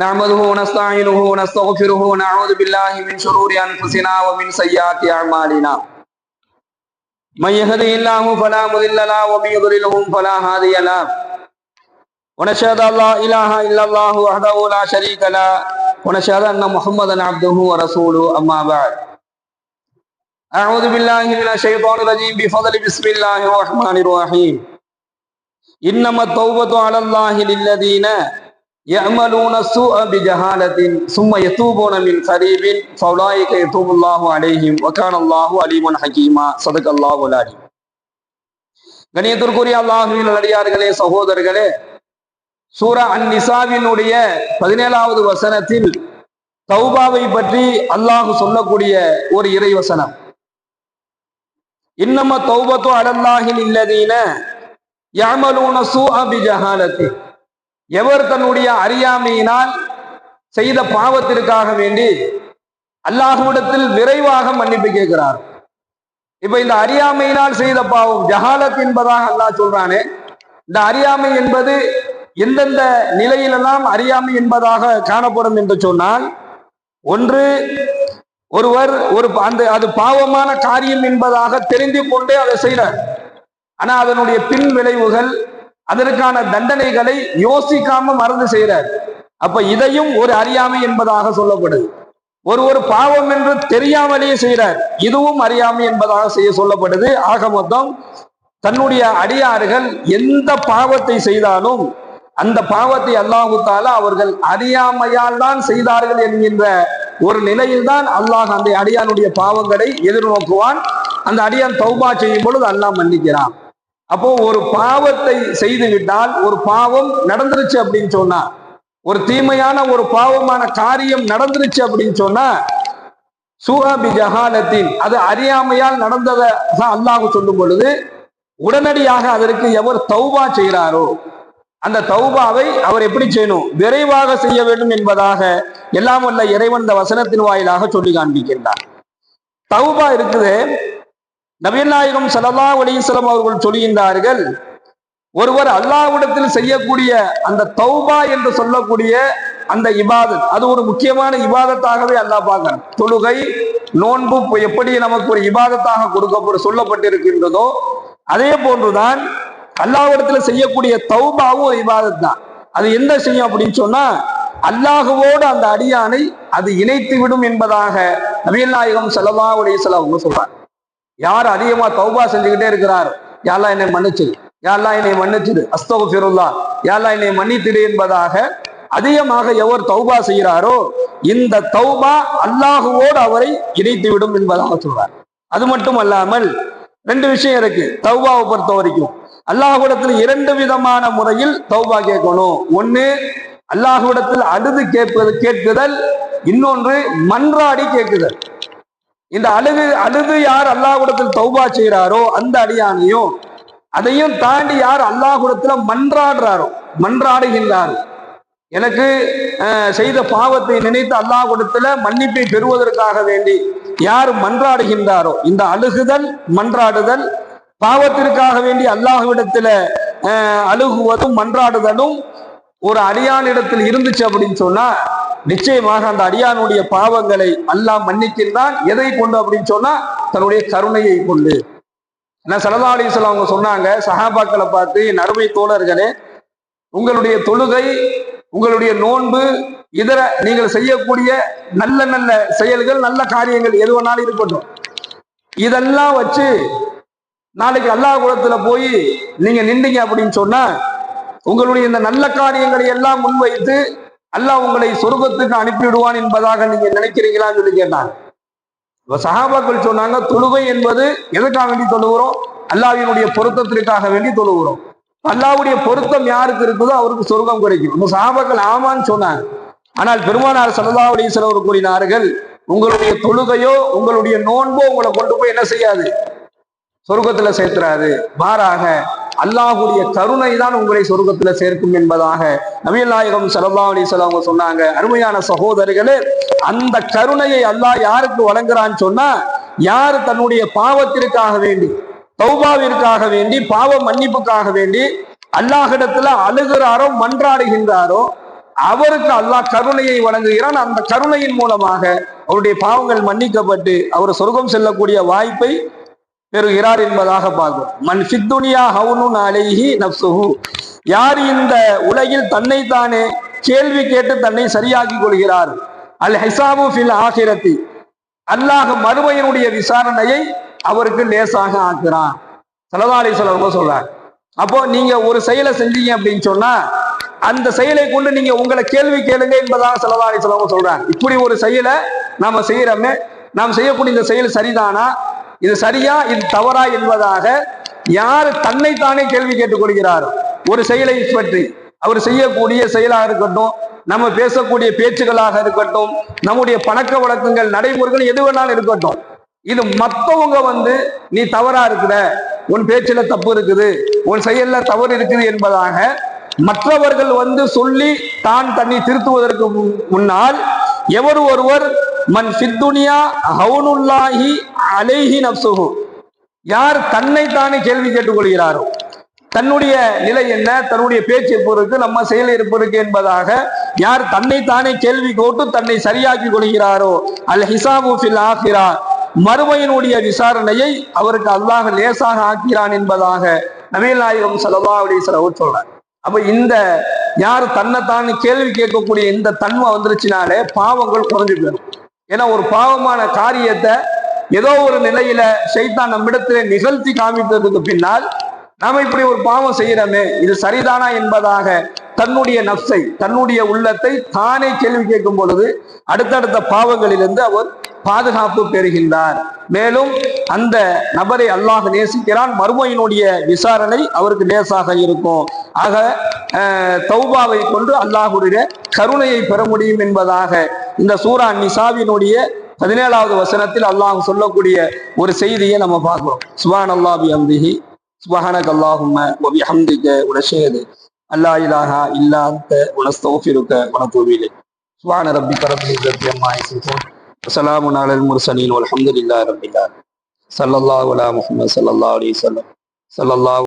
نحمده ونستعينه ونستغفره ونعوذ بالله من شرور أنفسنا ومن سيئات أعمالنا من يهده الله فلا مضل له ومن يضلله فلا هادي له ونشهد أن لا إله إلا الله وحده لا شريك له ونشهد أن محمدا عبده ورسوله أما بعد أعوذ بالله من الشيطان الرجيم بفضل بسم الله الرحمن الرحيم إنما التوبة على الله للذين يعملون السوء بجهالة ثم يتوبون من قريب فأولئك يتوب الله عليهم وكان الله عليما حكيما صدق الله العليم. கண்ணியத்திற்குரிய அல்லாஹ்வின் நல்லடியார்களே, சகோதரர்களே, சூரா அன்-நிசாவினுடைய 17வது வசனத்தில் தௌபாவை பற்றி அல்லாஹ் சொல்லக்கூடிய ஒரு இறை வசனம். இன்னம தௌபத்து அலல்லாஹி லில்லதீன யஅமலூன ஸூஅ பிஜஹாலத்தி, எவர் தன்னுடைய அறியாமையினால் செய்த பாவத்திற்காக வேண்டி அல்லாஹ்விடத்தில் விரைவாக மன்னிப்பு கேட்கிறார். இப்ப இந்த அறியாமையினால் செய்த பாவம் ஜஹாலத் என்பதாக அல்லாஹ் சொல்றானே, இந்த அறியாமை என்பது எந்தெந்த நிலையிலெல்லாம் அறியாமை என்பதாக காணப்படும் என்று சொன்னால், ஒன்று, ஒருவர் அது பாவமான காரியம் என்பதாக தெரிந்து கொண்டே அதை செய்கிறார். ஆனா அதனுடைய பின் விளைவுகள், அதற்கான தண்டனைகளை யோசிக்காம மறந்து செய்கிறார். அப்ப இதையும் ஒரு அறியாமை என்பதாக சொல்லப்படுது. ஒரு பாவம் என்று தெரியாமலேயே செய்கிறார், இதுவும் அறியாமை என்பதாக செய்ய சொல்லப்படுது. ஆக மொத்தம் தன்னுடைய அடியார்கள் எந்த பாவத்தை செய்தாலும் அந்த பாவத்தை அல்லாஹு தஆலா அவர்கள் அறியாமையால் தான் செய்தார்கள் என்கின்ற ஒரு நிலையில்தான் அல்லாஹ் அந்த அடியானுடைய பாவங்களை எதிர்நோக்குவான். அந்த அடியான் தௌபா செய்யும் பொழுது அல்லாஹ் மன்னிக்கிறான். அப்போ ஒரு பாவத்தை செய்து விட்டால், ஒரு பாவம் நடந்துருச்சு அப்படின்னு சொன்னா, ஒரு தீமையான ஒரு பாவமான காரியம் நடந்துருச்சு அப்படின்னு சொன்னா, சூஅ பிஜஹாலத்தின், அது அறியாமையால் நடந்ததை அல்லாஹ் சொல்லும் பொழுது உடனடியாக அதற்கு எவர் தௌபா செய்கிறாரோ அந்த தௌபாவை அவர் எப்படி செய்யணும், விரைவாக செய்ய வேண்டும் என்பதாக எல்லாம் வல்ல இறைவன் இந்த வசனத்தின் வாயிலாக சொல்லி காண்பிக்கின்றார். தௌபா இருக்குது. நபிகள் நாயகம் ஸல்லல்லாஹு அலைஹி வஸல்லம் அவர்கள் சொல்கின்றார்கள், ஒருவர் அல்லாஹ்விடத்தில் செய்யக்கூடிய அந்த தௌபா என்று சொல்லக்கூடிய அந்த இபாதத், அது ஒரு முக்கியமான இபாதத்தாகவே அல்லாஹ் பார்க்கிறான். தொழுகை, நோன்பு எப்படி நமக்கு ஒரு இபாதத்தாக சொல்லப்பட்டிருக்கின்றதோ அதே போன்றுதான் அல்லாஹ்விடத்துல செய்யக்கூடிய தௌபாவும் ஒரு இபாதத் தான். அது என்ன செய்யும் அப்படின்னு சொன்னா, அல்லாஹுவோடு அந்த அடியானை அது இணைத்து விடும் என்பதாக நபிகள் நாயகம் ஸல்லல்லாஹு அலைஹி வஸல்லம் அவங்க சொல்றாங்க. யார் அதிகமா தௌபா செஞ்சுக்கிட்டே இருக்கிறார், யா அல்லாஹ் என்னை மன்னிச்சிடு, யா அல்லாஹ் என்னை மன்னிச்சிடு, அஸ்தக்ஃபிருல்லாஹ், யா அல்லாஹ் என்னை மன்னித்திடு என்பதாக அதிகமாக எவர் தௌபா செய்கிறாரோ இந்த தௌபா அல்லாஹுவோடு அவரை இணைத்து விடும் என்பதாக சொல்றார். அது மட்டும் அல்லாமல் ரெண்டு விஷயம் இருக்கு தௌபாவை பொறுத்த வரைக்கும். அல்லாஹ்விடத்தில் இரண்டு விதமான முறையில் தௌபா கேட்கணும். ஒண்ணு, அல்லாஹ்விடத்தில் அழுது கேட்குதல், இன்னொன்று மன்றாடி கேட்குதல். இந்த அழுது யார் அல்லாஹ்விடத்தில் தௌபா செய்கிறாரோ அந்த அடியானையும், அதையும் தாண்டி யார் அல்லாஹ்விடத்துல மன்றாடுகின்றாரோ, எனக்கு செய்த பாவத்தை நினைத்து அல்லாஹ்விடத்துல மன்னிப்பை பெறுவதற்காக வேண்டி யார் மன்றாடுகின்றாரோ, இந்த அழுகுதல், மன்றாடுதல், பாவத்திற்காக வேண்டி அல்லாஹ்விடத்துல அழுகுவதும் மன்றாடுதலும் ஒரு அடியானிடத்தில் இருந்துச்சு அப்படின்னு சொன்னா நிச்சயமாக அந்த அடியானுடைய பாவங்களை அல்லாஹ் மன்னிக்கின்றான். எதை கொண்டு அப்படின்னு சொன்னா தன்னுடைய கருணையை கொண்டு. ஸல்லல்லாஹு அலைஹி வஸல்லம் அவங்க சொன்னாங்க சஹாபாக்களை பார்த்து, அருமை தோழர்களே, உங்களுடைய தொழுகை, உங்களுடைய நோன்பு, இதர நீங்கள் செய்யக்கூடிய நல்ல நல்ல செயல்கள், நல்ல காரியங்கள் எது வேணாலும் இருக்கட்டும், இதெல்லாம் வச்சு நாளைக்கு அல்லாஹ் குலத்துல போய் நீங்க நின்றீங்க அப்படின்னு சொன்னா உங்களுடைய இந்த நல்ல காரியங்களை எல்லாம் முன்வைத்து அல்லாஹ் உங்களை சொர்க்கத்துக்கு அனுப்பிவிடுவான் என்பதாக நீங்க நினைக்கிறீங்களான்னு சொல்லி கேட்டாங்க. சஹாபாக்கள் சொன்னாங்க, தொழுகை என்பது எதுக்காக வேண்டி தொழுகிறோம், அல்லாஹ்வினுடைய பொருத்தத்திற்காக வேண்டி தொழுகிறோம். அல்லாஹ்வுடைய பொருத்தம் யாருக்கு இருக்குதோ அவருக்கு சொர்க்கம் கிடைக்கும். சஹாபாக்கள் ஆமான்னு சொன்னாங்க. ஆனால் பெருமானார் ஸல்லல்லாஹு அலைஹி வஸல்லம் கூறினார்கள், உங்களுடைய தொழுகையோ உங்களுடைய நோன்போ உங்களை கொண்டு போய் என்ன செய்யாது, சொர்க்கத்துல சேர்த்துறாரு. மாறாக அல்லாஹ்வுடைய கருணை தான் உங்களை சொர்க்கத்துல சேர்க்கும் என்பதாக நபிகள் நாயகம் ஸல்லல்லாஹு அலைஹி வஸல்லம் சொன்னாங்க. அருமையான சகோதரர்களே, அந்த கருணையை அல்லாஹ் யாருக்கு வழங்குறான்னு சொன்னா, யார் தன்னுடைய பாவத்திற்காக வேண்டி, தௌபாவிற்காக வேண்டி, பாவ மன்னிப்புக்காக வேண்டி அல்லாஹ்விடத்துல அழுகிறாரோ, மன்றாடுகின்றாரோ, அவருக்கு அல்லாஹ் கருணையை வழங்குகிறான். அந்த கருணையின் மூலமாக அவருடைய பாவங்கள் மன்னிக்கப்பட்டு அவர் சொர்க்கம் செல்லக்கூடிய வாய்ப்பை பெறுகிறார் என்பதாக பார்க்கும். மன் ஃபித்துனியா ஹவுனுன் அலைஹி நஃப்ஸுஹு, யார் இந்த உலகில் தன்னைத்தானே கேள்வி கேட்டு தன்னை சரியாக்கி கொள்கிறார், அல் ஹிசாபு ஃபில் ஆகிரத்தி, அல்லாஹ் மறுமையினுடைய விசாரணையை அவருக்கு லேசாக ஆக்குறான். ஸல்லல்லாஹு அலைஹி வஸல்லம் சொல்றார். அப்போ நீங்க ஒரு செயலை செஞ்சீங்க அப்படின்னு சொன்னா அந்த செயலை கொண்டு நீங்க உங்களை கேள்வி கேளுங்க என்பதாக ஸல்லல்லாஹு அலைஹி வஸல்லம் சொல்றாங்க. இப்படி ஒரு செயலை நாம செய்யறோமே, நாம் செய்யக்கூடிய இந்த செயல் சரிதானா, இது சரியா, இது தவறா என்பதாக யார் தன்னைத்தானே கேள்வி கேட்டுக்கொள்கிறார் ஒரு செயலை பற்றி, அவர் செய்யக்கூடிய செயலாக இருக்கட்டும், நம்ம பேசக்கூடிய பேச்சுகளாக இருக்கட்டும், நம்முடைய பழக்க வழக்கங்கள் நடைமுறைகள் எது வேணாலும் இருக்கட்டும், இது மற்றவங்க நீ தவறா இருக்கிற, உன் பேச்சுல தப்பு இருக்குது, உன் செயல்ல தவறு இருக்குது என்பதாக மற்றவர்கள் சொல்லி தான் தன்னை திருத்துவதற்கு முன்னால் எவர் ஒருவர் மன் ஃபித்துனியா ஹவுனுல்லாஹி அலைஹி நஃப்ஸுஹு, யார் தன்னைத்தானே கேள்வி கேட்டுக்கொள்கிறாரோ, தன்னுடைய நிலை என்ன, தன்னுடைய பேச்சு எப்போ இருக்கு, நம்ம செயல் எப்போ இருக்கு என்பதாக யார் தன்னைத்தானே கேள்வி கேட்டு தன்னை சரியாக்கி கொள்கிறாரோ, அல் ஹிசாபு ஃபில் ஆகிரா, மறுமையினுடைய விசாரணையை அவருக்கு அல்லாஹ் லேசாக ஆக்கிறான் என்பதாக நபிகள் நாயகம் ஸல்லல்லாஹு அலைஹி வஸல்லம் சொல்றார். அப்ப இந்த யார் தன்னைத்தான் கேள்வி கேட்கக்கூடிய இந்த தன்மை வந்துருச்சுனாலே பாவங்கள் குறைஞ்சு போயிடும். ஏன்னா ஒரு பாவமான காரியத்தை ஏதோ ஒரு நிலையில ஷைத்தான் நம்மிடத்திலே நிகழ்த்தி காமித்ததுக்கு பின்னால் நாம இப்படி ஒரு பாவம் செய்யறோமே, இது சரிதானா என்பதாக தன்னுடைய நஃப்ஸை, தன்னுடைய உள்ளத்தை தானே கேள்வி கேட்கும் பொழுது அடுத்தடுத்த பாவங்களிலிருந்து அவர் பாதுகாப்பு பெறுகின்றார். மேலும் அந்த நபரை அல்லாஹ் நேசிக்கிறான், மறுமையினுடைய விசாரணை அவருக்கு லேசாக இருக்கும். ஆக தௌபாவை கொண்டு அல்லாஹுடைய கருணையை பெற முடியும் என்பதாக இந்த சூரா நிசாவினுடைய 17வது வசனத்தில் அல்லாஹ் சொல்லக்கூடிய ஒரு செய்தியை நம்ம பார்க்கிறோம். சுப்ஹானல்லாஹி பிஹம்திஹி சுப்ஹானக அல்லாஹும்ம வ பிஹம்திக வ நஷ்ஹது அல்லா இலாஹா இல்லா அன்த வ நஸ்தக்ஃபிருக வ நதூபு இலைக். சுப்ஹான ரப்பிக ரப்பில் இஸ்ஸத்தி அம்மா யசிஃபூன் வ ஸலாமுன் அலல் முர்ஸலீன் வல்ஹம்துலில்லாஹி ரப்பில் ஆலமீன். ஸல்லல்லாஹு அலா முஹம்மது ஸல்லல்லாஹு அலைஹி வஸல்லம். ஸல்லல்லாஹு